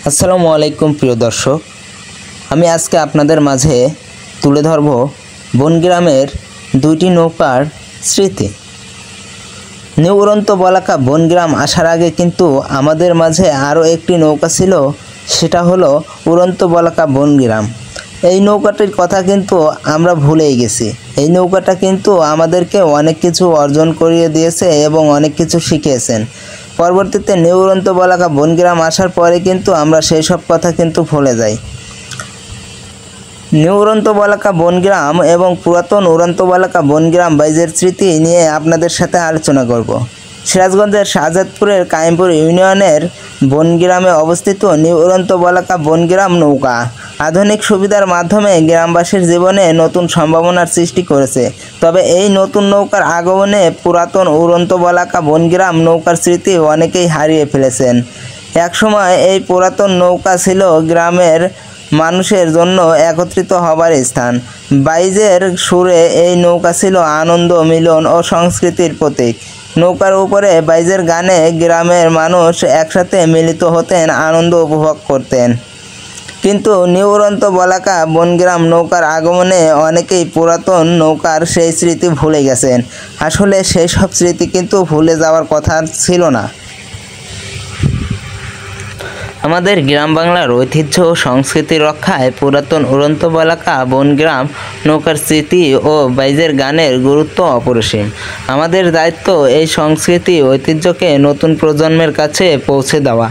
আসসালামু আলাইকুম প্রিয় দর্শক, আমি আজকে আপনাদের মাঝে তুলে ধরব বনগ্রামের দুইটি নৌকার স্মৃতি। নিউ উড়ন্ত বলাকা বনগ্রাম আসার আগে কিন্তু আমাদের মাঝে আরও একটি নৌকা ছিল, সেটা হলো উড়ন্ত বলাকা বনগ্রাম। এই নৌকাটির কথা কিন্তু আমরা ভুলেই গেছি। এই নৌকাটা কিন্তু আমাদেরকে অনেক কিছু অর্জন করিয়ে দিয়েছে এবং অনেক কিছু শিখিয়েছেন। পরবর্তীতে নিউ উড়ন্ত বলাকা বনগ্রাম আসার পরে কিন্তু আমরা সেই সব কথা কিন্তু ভুলে যাই। নিউ উড়ন্ত বলাকা বনগ্রাম এবং পুরাতন উড়ন্ত বলাকা বনগ্রাম বাইজের স্মৃতি নিয়ে আপনাদের সাথে আলোচনা করব। সিরাজগঞ্জের শাহজাদপুরের কায়েমপুর ইউনিয়নের বনগ্রামে অবস্থিত নিউ উড়ন্ত বলাকা বনগ্রাম নৌকা আধুনিক সুবিধার মাধ্যমে গ্রামবাসীর জীবনে নতুন সম্ভাবনার সৃষ্টি করেছে। তবে এই নতুন নৌকার আগমনে পুরাতন উড়ন্ত বলাকা বনগ্রাম নৌকার স্মৃতি অনেকেই হারিয়ে ফেলেছেন। একসময় এই পুরাতন নৌকা ছিল গ্রামের মানুষের জন্য একত্রিত হবার স্থান। বাইজের সুরে এই নৌকা ছিল আনন্দ, মিলন ও সংস্কৃতির প্রতীক। নৌকার উপরে বাইজের গানে গ্রামের মানুষ একসাথে মিলিত হতেন, আনন্দ উপভোগ করতেন। কিন্তু নিউ উড়ন্ত বলাকা বনগ্রাম নৌকার আগমনে অনেকেই পুরাতন নৌকার সেই স্মৃতি ভুলে গেছেন। আসলে সেই সব স্মৃতি কিন্তু ভুলে যাওয়ার কথা ছিল না। আমাদের গ্রাম বাংলার ঐতিহ্য ও সংস্কৃতি রক্ষায় পুরাতন উড়ন্ত বলাকা বনগ্রাম নৌকার স্মৃতি ও বাইজের গানের গুরুত্ব অপরিসীম। আমাদের দায়িত্ব এই সংস্কৃতি ঐতিহ্যকে নতুন প্রজন্মের কাছে পৌঁছে দেওয়া।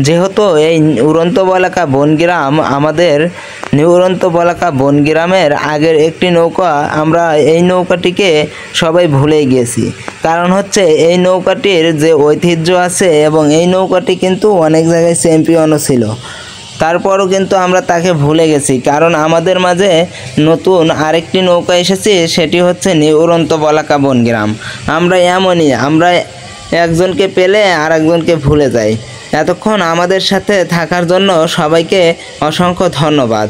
যেহেতু এই উড়ন্ত বলাকা বনগ্রাম আমাদের নিউ উড়ন্ত বলাকা বনগ্রামের আগের একটি নৌকা, আমরা এই নৌকাটিকে সবাই ভুলে গিয়েছি। কারণ হচ্ছে এই নৌকাটির যে ঐতিহ্য আছে এবং এই নৌকাটি কিন্তু অনেক জায়গায় চ্যাম্পিয়নও ছিল, তারপরও কিন্তু আমরা তাকে ভুলে গেছি। কারণ আমাদের মাঝে নতুন আরেকটি নৌকা এসেছে, সেটি হচ্ছে নিউ উড়ন্ত বলাকা বনগ্রাম। আমরা এমনই, আমরা একজনকে পেলে আর একজনকে ভুলে যাই। এতক্ষণ আমাদের সাথে থাকার জন্য সবাইকে অসংখ্য ধন্যবাদ।